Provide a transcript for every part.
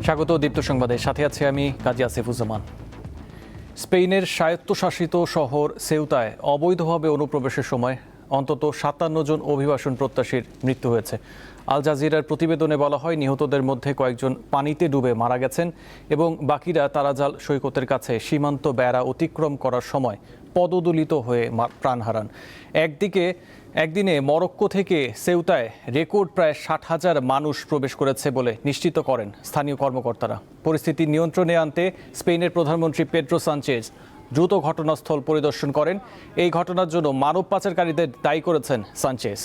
স্বাগত দীপ্ত সংবাদের সাথে আছে আমি কাজী আসিফুজ্জামান। স্পেনের স্বায়ত্তশাসিত শহর সেউতায় অবৈধভাবে অনুপ্রবেশের সময় অন্তত ৫৭ জন অভিবাসন প্রত্যাশীর মৃত্যু হয়েছে। আল জাজিরার প্রতিবেদনে বলা হয়, নিহতদের মধ্যে কয়েকজন পানিতে ডুবে মারা গেছেন এবং বাকিরা তারাজাল সৈকতের কাছে সীমান্ত বেড়া অতিক্রম করার সময় পদদলিত হয়ে প্রাণ হারান। একদিনে মরক্কো থেকে সেউতায় রেকর্ড প্রায় ৬০,০০০ মানুষ প্রবেশ করেছে বলে নিশ্চিত করেন স্থানীয় কর্মকর্তারা। পরিস্থিতি নিয়ন্ত্রণে আনতে স্পেনের প্রধানমন্ত্রী পেড্রো সানচেজ দ্রুত ঘটনাস্থল পরিদর্শন করেন। এই ঘটনার জন্য মানব পাচারকারীদের দায়ী করেছেন সানচেজ।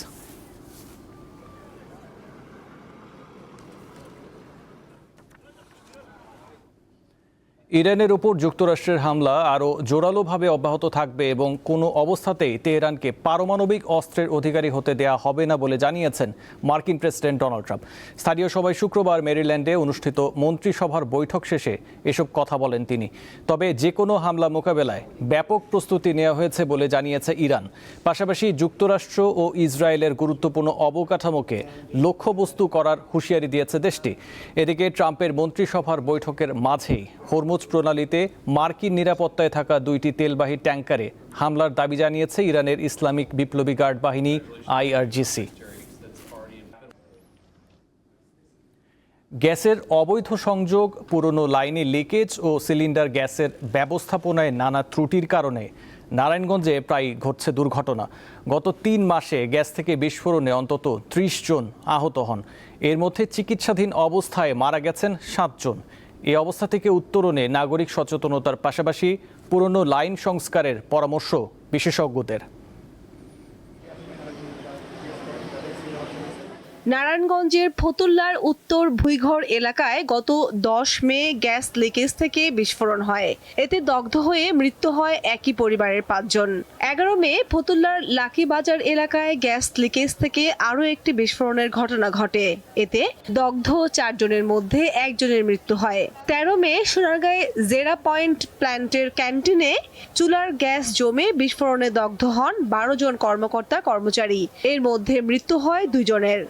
ইরানের উপর যুক্তরাষ্ট্রের হামলা আরও জোরালোভাবে অব্যাহত থাকবে এবং কোনো অবস্থাতেই তেহরানকে পারমাণবিক অস্ত্রের অধিকারী হতে দেয়া হবে না বলে জানিয়েছেন মার্কিন প্রেসিডেন্ট ডোনাল্ড ট্রাম্প। স্থানীয় সভায় শুক্রবার মেরিল্যান্ডে অনুষ্ঠিত মন্ত্রিসভার বৈঠক শেষে এসব কথা বলেন তিনি। তবে যে কোনো হামলা মোকাবেলায় ব্যাপক প্রস্তুতি নেওয়া হয়েছে বলে জানিয়েছে ইরান। পাশাপাশি যুক্তরাষ্ট্র ও ইসরায়েলের গুরুত্বপূর্ণ অবকাঠামোকে লক্ষ্যবস্তু করার হুঁশিয়ারি দিয়েছে দেশটি। এদিকে ট্রাম্পের মন্ত্রিসভার বৈঠকের মাঝেই হরমুজ প্রণালীতে মার্কিন নিরাপত্তায় থাকা 2টি তেলবাহী ট্যাঙ্কারে হামলার দাবি জানিয়েছে ইরানের ইসলামিক বিপ্লবী গার্ড বাহিনী IRGC। গ্যাসের অবৈধ সংযোগ, পুরনো লাইনে লিকেজ ও সিলিন্ডার গ্যাসের ব্যবস্থাপনায় নানা ত্রুটির কারণে নারায়ণগঞ্জে প্রায় ঘটছে দুর্ঘটনা। গত 3 মাসে গ্যাস থেকে বিস্ফোরণে অন্তত 30 জন আহত হন। এর মধ্যে চিকিৎসাধীন অবস্থায় মারা গেছেন 7 জন। এই অবস্থা থেকে উত্তরণে নাগরিক সচেতনতার পাশাপাশি পুরনো লাইন সংস্কারের পরামর্শ বিশেষজ্ঞদের। নারায়ণগঞ্জের ফতুল্লার উত্তর ভুইঘর এলাকায় গত 10 মে গ্যাস লিকেজ থেকে বিস্ফোরণ হয়। এতে দগ্ধ হয়ে মৃত্যু হয় একই পরিবারের 5 জন। 11 মে ফতুল্লার লাকি বাজার এলাকায় গ্যাস লিকেজ থেকে আরও একটি বিস্ফোরণের ঘটনা ঘটে। এতে দগ্ধ 4 জনের মধ্যে 1 জনের মৃত্যু হয়। 13 মে সোনারগাঁয়ে জেরা পয়েন্ট প্ল্যান্টের ক্যান্টিনে চুলার গ্যাস জমে বিস্ফোরণে দগ্ধ হন 12 জন কর্মকর্তা কর্মচারী। এর মধ্যে মৃত্যু হয় 2 জনের।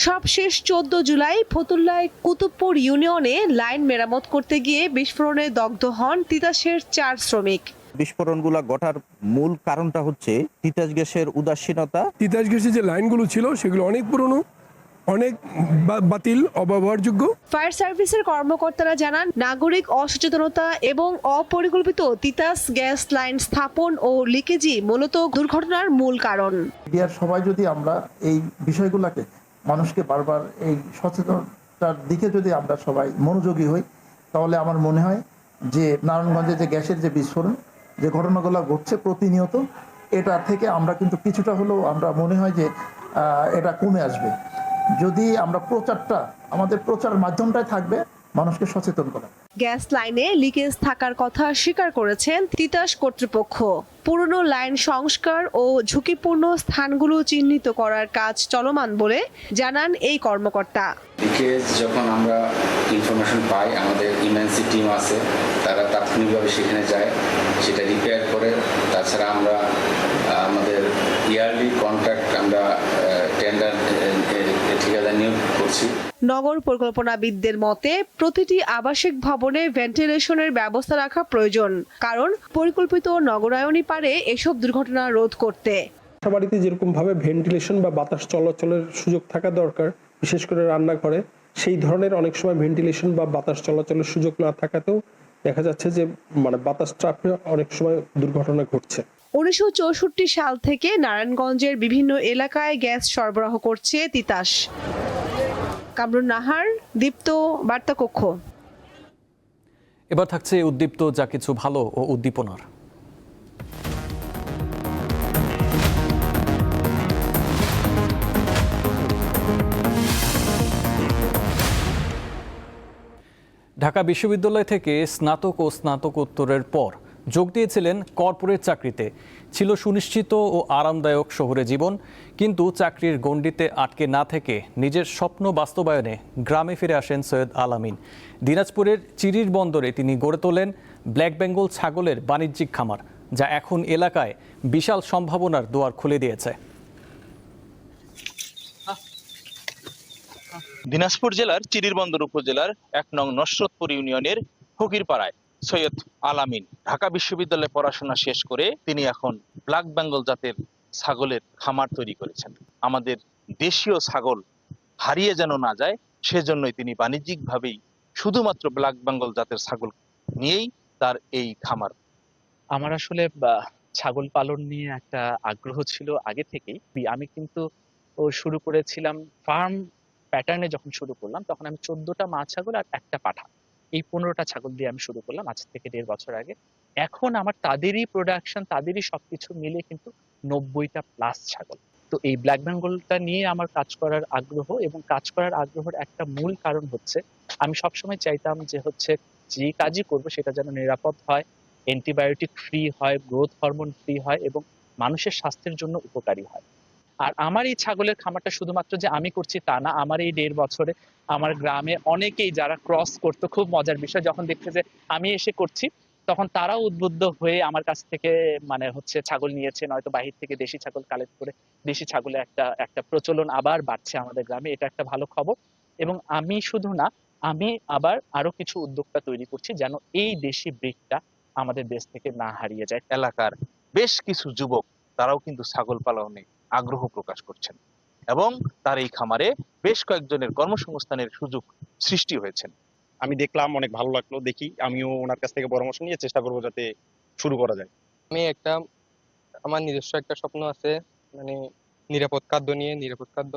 সবশেষ 14 জুলাই ফতুল্লায় কুতুবপুর ইউনিয়নে লাইন মেরামত করতে গিয়ে বিস্ফোরণে দগ্ধ হন তিতাসের 4 শ্রমিক। বিস্ফোরণগুলো ঘটার মূল কারণটা হচ্ছে তিতাস গ্যাসের উদাসীনতা। তিতাস গ্যাসের যে লাইনগুলো ছিল সেগুলো অনেক পুরনো, অনেক বাতিল, অব্যবহারযোগ্য। ফায়ার সার্ভিসের কর্মকর্তারা জানান, নাগরিক অসচেতনতা এবং অপরিকল্পিত তিতাস গ্যাস লাইন স্থাপন ও লিকেজই মূলত দুর্ঘটনার মূল কারণ। মিডিয়ার সবাই যদি আমরা এই বিষয়গুলোকে মানুষকে বারবার এই সচেতনতার দিকে যদি আমরা সবাই মনোযোগী হই, তাহলে আমার মনে হয় যে নারায়ণগঞ্জে যে গ্যাসের যে বিস্ফোরণ, যে ঘটনাগুলো ঘটছে প্রতিনিয়ত, এটা থেকে আমরা কিন্তু কিছুটা হলেও আমরা মনে হয় যে এটা কমে আসবে যদি আমরা আমাদের প্রচার মাধ্যমটাই থাকবে মানুষকে সচেতন করা। গ্যাস লাইনে লিকেজ থাকার কথা স্বীকার করেছেন তিতাস কর্তৃপক্ষ। পুরনো লাইন সংস্কার ও ঝুঁকিপূর্ণ স্থানগুলো চিহ্নিত করার কাজ চলমান বলে জানান এই কর্মকর্তা। লিকেজ যখন আমরা ইনফরমেশন পাই, আমাদের ইমার্জেন্সি টিম আছে, তারা তাৎক্ষণিকভাবে সেখানে যায়, সেটা রিপেয়ার করে। তাছাড়া আমরা আমাদের ইয়ারলি কন্ট্রাক্ট আমরা টেন্ডার ঠিকাদার নিয়োগ করছি। নগর পরিকল্পনাবিদদের মতে প্রতিটি আবাসিক ভবনে ভেন্টিলেশনের ব্যবস্থা রাখা প্রয়োজন, কারণ পরিকল্পিত নগরায়নই পারে এসব দুর্ঘটনা রোধ করতে। বাড়িতে যেরকম ভাবে ভেন্টিলেশন বা বাতাস চলাচলের সুযোগ থাকা দরকার, বিশেষ করে রান্নাঘরে, সেই ধরনের অনেক সময় ভেন্টিলেশন বা বাতাস চলাচলের সুযোগ না থাকাতেও দেখা যাচ্ছে যে বাতাস ট্রাপে অনেক সময় দুর্ঘটনা ঘটছে। 1964 সাল থেকে নারায়ণগঞ্জের বিভিন্ন এলাকায় গ্যাস সরবরাহ করছে তিতাস। কামরুন নাহার, দীপ্ত বার্তা কক্ষ। এবার থাকছে উদ্দীপ্ত যা কিছু ভালো ও উদ্দীপনার। ঢাকা বিশ্ববিদ্যালয় থেকে স্নাতক ও স্নাতকোত্তরের পর যোগ দিয়েছিলেন কর্পোরেট চাকরিতে। ছিল সুনিশ্চিত ও আরামদায়ক শহুরে জীবন, কিন্তু চাকরির গণ্ডিতে আটকে না থেকে নিজের স্বপ্ন বাস্তবায়নে গ্রামে ফিরে আসেন সৈয়দ আল-আমিন। দিনাজপুরের চিরির বন্দরে তিনি গড়ে তোলেন ব্ল্যাক বেঙ্গল ছাগলের বাণিজ্যিক খামার, যা এখন এলাকায় বিশাল সম্ভাবনার দুয়ার খুলে দিয়েছে। দিনাজপুর জেলার চিরিরবন্দর উপজেলার ১ নং নসরতপুর ইউনিয়নের ফকিরপাড়ায় সৈয়দ আলামিন ঢাকা বিশ্ববিদ্যালয়ে পড়াশোনা শেষ করে তিনি এখন ব্ল্যাক বেঙ্গল জাতের ছাগলের খামার তৈরি করেছেন। আমাদের দেশীয় ছাগল হারিয়ে যেন না যায় সেজন্যই তিনি বাণিজ্যিকভাবেই শুধুমাত্র ব্ল্যাক বেঙ্গল জাতের ছাগল নিয়েই তার এই খামার। আমার আসলে ছাগল পালন নিয়ে একটা আগ্রহ ছিল আগে থেকেই। আমি কিন্তু শুরু করেছিলাম ফার্ম প্যাটার্নে, যখন শুরু করলাম তখন আমি 14টা মা ছাগল আর একটা পাঠা, এই 15টা ছাগল দিয়ে আমি শুরু করলাম আজ থেকে 1.5 বছর আগে। এখন আমার তাদেরই প্রোডাকশন, তাদেরই সবকিছু মিলে কিন্তু 90টা প্লাস ছাগল। তো এই ব্ল্যাক বেঙ্গলটা নিয়ে আমার কাজ করার আগ্রহ, এবং কাজ করার আগ্রহের একটা মূল কারণ হচ্ছে আমি সবসময় চাইতাম যে যে কাজই করবো সেটা যেন নিরাপদ হয়, অ্যান্টিবায়োটিক ফ্রি হয়, গ্রোথ হরমোন ফ্রি হয় এবং মানুষের স্বাস্থ্যের জন্য উপকারী হয়। আর আমার এই ছাগলের খামারটা শুধুমাত্র যে আমি করছি তা না, আমার এই 1.5 বছরে আমার গ্রামে অনেকেই যারা ক্রস করতো, খুব মজার বিষয়, যখন দেখছে যে আমি এসে করছি তখন তারাও উদ্বুদ্ধ হয়ে আমার কাছ থেকে ছাগল নিয়েছে, নয়তো বাহির থেকে দেশি ছাগল কালেক্ট করে দেশি ছাগলের একটা প্রচলন আবার বাড়ছে আমাদের গ্রামে। এটা একটা ভালো খবর। এবং আমি শুধু না, আমি আবার আরো কিছু উদ্যোক্তা তৈরি করছি যেন এই দেশি ব্রিডটা আমাদের দেশ থেকে না হারিয়ে যায়। এলাকার বেশ কিছু যুবক তারাও কিন্তু ছাগল পালনে আগ্রহ প্রকাশ করছেন এবং তার এই খামারে বেশ কয়েকজনের কর্মসংস্থানের সুযোগ সৃষ্টি হয়েছে। আমি দেখলাম, অনেক ভালো লাগলো, দেখি আমিও ওনার কাছ থেকে পরামর্শ নিয়ে চেষ্টা করবো যাতে শুরু করা যায়। আমার নিজস্ব একটা স্বপ্ন আছে, নিরাপদ খাদ্য নিয়ে, নিরাপদ খাদ্য,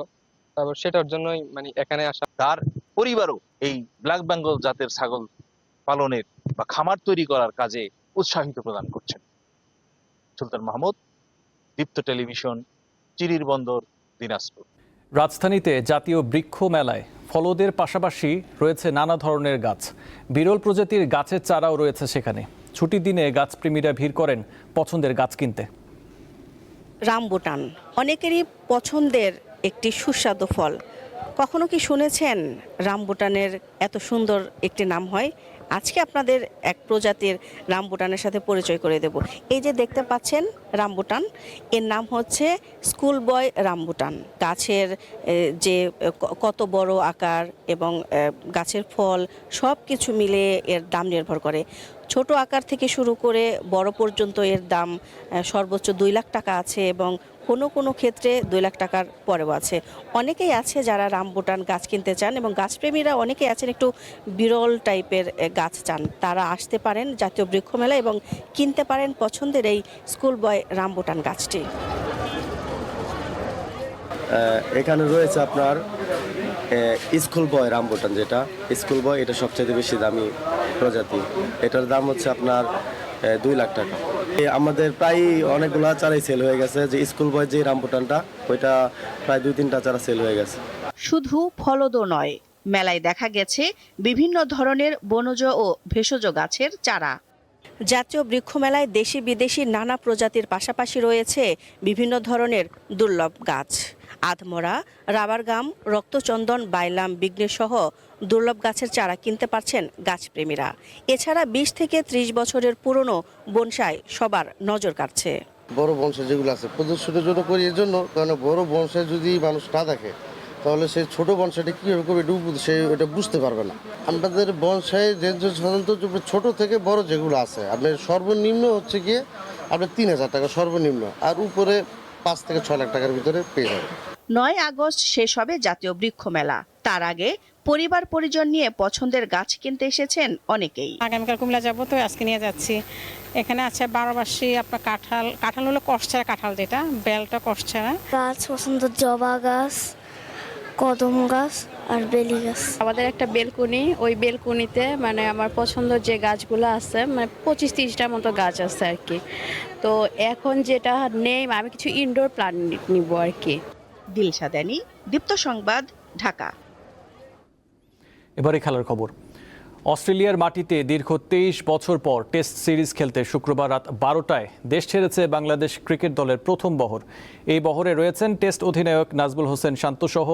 তারপর সেটার জন্যই এখানে আসা। তার পরিবারও এই ব্ল্যাক বেঙ্গল জাতের ছাগল পালনের বা খামার তৈরি করার কাজে উৎসাহিত প্রদান করছেন। সুলতান মাহমুদ, দীপ্ত টেলিভিশন, চিরিরবন্দর, দিনাজপুর। রাজধানীতে জাতীয় বৃক্ষ মেলায় ফলদের পাশাপাশি রয়েছে নানা ধরনের গাছ। বিরল প্রজাতির গাছের চারাও রয়েছে সেখানে। ছুটির দিনে গাছপ্রেমীরা ভিড় করেন পছন্দের গাছ কিনতে। রামবুটান অনেকেরই পছন্দের একটি সুস্বাদু ফল। কখনো কি শুনেছেন রামবুটানের এত সুন্দর একটি নাম হয়? আজকে আপনাদের এক প্রজাতির রামবুটানের সাথে পরিচয় করে দেব। এই যে দেখতে পাচ্ছেন রামবুটান, এর নাম হচ্ছে স্কুল বয় রামবুটান। গাছের যে কত বড় আকার এবং গাছের ফল সব কিছু মিলে এর দাম নির্ভর করে। ছোট আকার থেকে শুরু করে বড় পর্যন্ত এর দাম সর্বোচ্চ 2 লাখ টাকা আছে এবং কোনো ক্ষেত্রে 2 লাখ টাকার পরেও আছে। অনেকেই আছে যারা রামবুটান গাছ কিনতে চান এবং গাছপ্রেমীরা অনেকেই আছেন একটু বিরল টাইপের গাছ চান। তারা আসতে পারেন জাতীয় বৃক্ষ মেলা এবং কিনতে পারেন পছন্দের এই স্কুল বয় রামবুটান গাছটি। এখানে রয়েছে আপনার স্কুল বয় রামবুটান, যেটা স্কুল বয়, এটা সবচেয়ে বেশি দামি প্রজাতি। এটার দাম হচ্ছে আপনার 2 লাখ টাকা। আমাদের প্রায় অনেকগুলা চারাই সেল হয়ে গেছে। যে স্কুল বয় যে রামবুটানটা, ওইটা প্রায় 2-3টা চারা সেল হয়ে গেছে। শুধু ফলদও নয়, মেলায় দেখা গেছে বিভিন্ন ধরনের বনজ ও ভেষজ গাছের চারা। জাতীয় বৃক্ষ মেলায় দেশি বিদেশি নানা প্রজাতির পাশাপাশি রয়েছে বিভিন্ন ধরনের দুর্লভ গাছ। আধমরা, রাবার গাম, রক্তচন্দন, বাইলাম, বিঘ্নেশ সহ দুর্লভ গাছের চারা কিনতে পারছেন গাছপ্রেমীরা। এছাড়া 20 থেকে 30 বছরের পুরনো বনসাই সবার নজর কাড়ছে। বড় বনসাই যেগুলো আছে প্রদর্শনের জন্য করি, এর জন্য, কারণ বড় বনসাই যদি মানুষ না দেখে তাহলে সেই ছোট বনসাইটা কীভাবে করবে সে ওটা বুঝতে পারবে না। আমাদের বনসাই রেঞ্জ সাধারণত ছোট থেকে বড় যেগুলো আছে, আপনার সর্বনিম্ন হচ্ছে গিয়ে আপনার 3000 টাকা সর্বনিম্ন, আর উপরে 5 থেকে 6 লাখ টাকার ভিতরে পেয়ে যাবে। 9 আগস্ট শেষ হবে জাতীয় বৃক্ষ মেলা। তার আগে পরিবার পরিজন নিয়ে পছন্দের গাছ কিনতে এসেছেন অনেকেই। আগামীকাল কুমিল্লা যাবো, তো আজকে নিয়ে যাচ্ছি। এখানে আছে 12 মাসি আপনার কাঁঠাল হলো কষছাড়া কাঁঠাল, যেটা বেলটা কষছাড়া গাছ পছন্দ, জবা গাছ, কদম গাছ আর বেলি গাছ। আমাদের একটা বেলকুনি, ওই বেলকুনিতে আমার পছন্দ যে গাছগুলো আছে 25-30টার মতো গাছ আছে আর কি। তো এখন যেটা নেই, আমি কিছু ইনডোর প্ল্যান্ট নিব আর কি। দিলশা দানি, দীপ্ত সংবাদ, ঢাকা। এবারে খেলার খবর। অস্ট্রেলিয়ার মাটিতে দীর্ঘ 23 বছর পর টেস্ট সিরিজ খেলতে শুক্রবার রাত 12টায় দেশ ছেড়েছে বাংলাদেশ ক্রিকেট দলের প্রথম বহর। এই বহরে রয়েছেন টেস্ট অধিনায়ক নাজমুল হোসেন শান্তসহ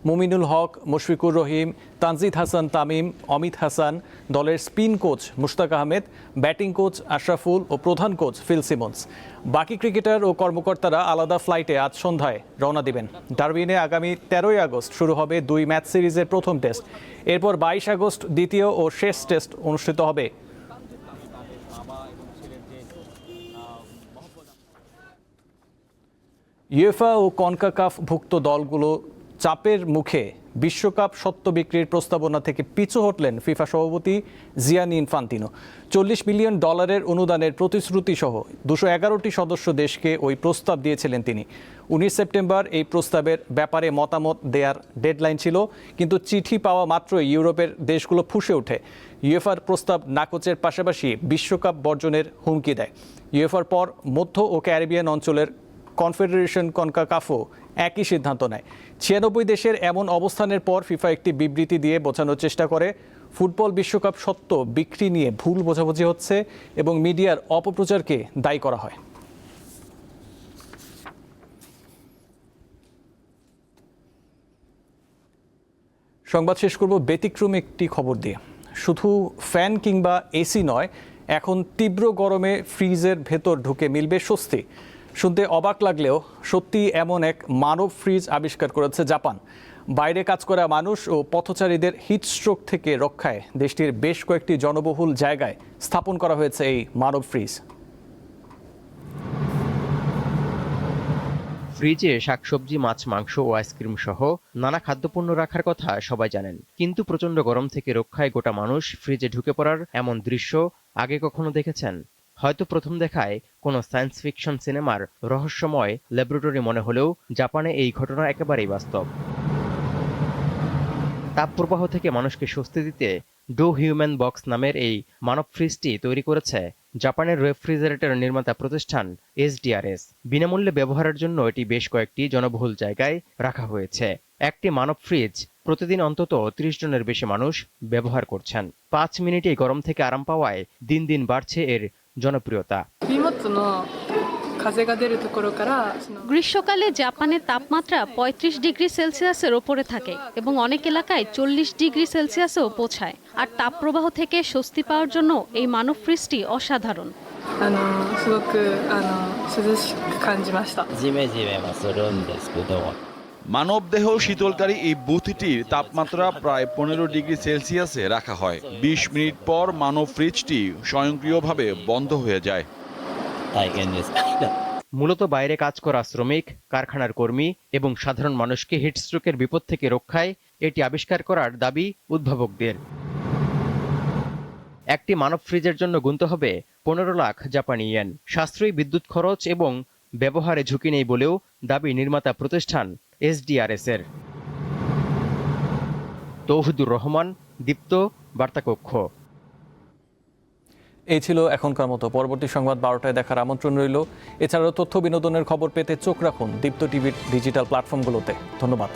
মুমিনুল হক, মুশফিকুর রহিম, তানজিদ হাসান তামিম, অমিত হাসান, দলের spin coach Mushtaq Ahmed, batting coach Ashraful ও প্রধান কোচ ফিল সিমন্স। বাকি ক্রিকেটার ও কর্মকর্তারা আলাদা ফ্লাইটে আজ সন্ধ্যায় রওনা দিবেন। ডারউইনে আগামী 13ই আগস্ট শুরু হবে 2 ম্যাচ সিরিজের প্রথম টেস্ট। এরপর 22 আগস্ট দ্বিতীয় ও শেষ টেস্ট অনুষ্ঠিত হবে। ইউএফা ও কনকাকাফ ভুক্ত দলগুলো চাপের মুখে বিশ্বকাপ স্বত্ব বিক্রির প্রস্তাবনা থেকে পিছু হটলেন ফিফা সভাপতি জিয়ানি ইনফান্তিনো। $40 বিলিয়ন অনুদানের প্রতিশ্রুতি সহ 211টি সদস্য দেশকে ওই প্রস্তাব দিয়েছিলেন তিনি। 19 সেপ্টেম্বর এই প্রস্তাবের ব্যাপারে মতামত দেওয়ার ডেডলাইন ছিল, কিন্তু চিঠি পাওয়া মাত্রই ইউরোপের দেশগুলো ফুঁসে ওঠে। ইউএফার প্রস্তাব নাকচের পাশাপাশি বিশ্বকাপ বর্জনের হুমকি দেয়। ইউএফার পর মধ্য ও ক্যারিবিয়ান অঞ্চলের কনফেডারেশন কনকাকাফও একই সিদ্ধান্ত নেয়। 96 দেশের এমন অবস্থানের পর ফিফা একটি বিবৃতি দিয়ে বোঝানোর চেষ্টা করে ফুটবল বিশ্বকাপ স্বত্ব বিক্রি নিয়ে ভুল বোঝাবুঝি হচ্ছে এবং মিডিয়ার অপপ্রচারকে দায়ী করা হয়। সংবাদ শেষ করব ব্যতিক্রম একটি খবর দিয়ে। শুধু ফ্যান কিংবা এসি নয়, এখন তীব্র গরমে ফ্রিজের ভেতর ঢুকে মিলবে স্বস্তি। শুনতে অবাক লাগলেও সত্যি এমন এক মানব ফ্রিজ আবিষ্কার করেছে জাপান। বাইরে কাজ করা মানুষ ও পথচারীদের হিটস্ট্রোক থেকে রক্ষায় দেশটির বেশ কয়েকটি জনবহুল জায়গায় স্থাপন করা হয়েছে এই মানব ফ্রিজ। ফ্রিজে শাকসবজি, মাছ, মাংস ও আইসক্রিম সহ নানা খাদ্যপণ্য রাখার কথা সবাই জানেন, কিন্তু প্রচণ্ড গরম থেকে রক্ষায় গোটা মানুষ ফ্রিজে ঢুকে পড়ার এমন দৃশ্য আগে কখনো দেখেছেন? হয়তো প্রথম দেখায় কোনো সায়েন্স ফিকশন সিনেমার রহস্যময় ল্যাবরেটরি মনে হলেও জাপানে এই ঘটনা একেবারেই বাস্তব। তাপপ্রবাহ থেকে মানুষকে স্বস্তি দিতে ডো হিউম্যান বক্স নামের এই মানব ফ্রিজটি তৈরি করেছে জাপানের রেফ্রিজারেটর নির্মাতা প্রতিষ্ঠান SDRS। বিনামূল্যে ব্যবহারের জন্য এটি বেশ কয়েকটি জনবহুল জায়গায় রাখা হয়েছে। একটি মানব ফ্রিজ প্রতিদিন অন্তত 30 জনের বেশি মানুষ ব্যবহার করছেন। 5 মিনিটে গরম থেকে আরাম পাওয়ায় দিন দিন বাড়ছে এর জনপ্রিয়তা। গ্রীষ্মকালে জাপানের তাপমাত্রা 35 ডিগ্রি সেলসিয়াসের ওপরে থাকে এবং অনেক এলাকায় 40 ডিগ্রি সেলসিয়াসেও পৌঁছায়। আর তাপপ্রবাহ থেকে স্বস্তি পাওয়ার জন্য এই মানব ফ্রিজটি অসাধারণ। মানবদেহ শীতলকারী এই বুথটির তাপমাত্রা প্রায় 15 ডিগ্রি সেলসিয়াসে রাখা হয়। 20 মিনিট পর মানব ফ্রিজটি স্বয়ংক্রিয়ভাবে বন্ধ হয়ে যায়। মূলত বাইরে কাজ করা শ্রমিক, কারখানার কর্মী এবং সাধারণ মানুষকে হিটস্ট্রোকের বিপদ থেকে রক্ষায় এটি আবিষ্কার করার দাবি উদ্ভাবকদের। একটি মানব ফ্রিজের জন্য গুনতে হবে 15 লাখ জাপানি ইয়েন। সাশ্রয়ী বিদ্যুৎ খরচ এবং ব্যবহারে ঝুঁকি নেই বলেও দাবি নির্মাতা প্রতিষ্ঠান SDRS-এর। তৌহিদুর রহমান, দীপ্ত, বার্তাকক্ষ। এই ছিল এখনকার মতো। পরবর্তী সংবাদ 12টায় দেখার আমন্ত্রণ রইল। এছাড়াও তথ্য বিনোদনের খবর পেতে চোখ রাখুন দীপ্ত টিভির ডিজিটাল প্ল্যাটফর্মগুলোতে। ধন্যবাদ।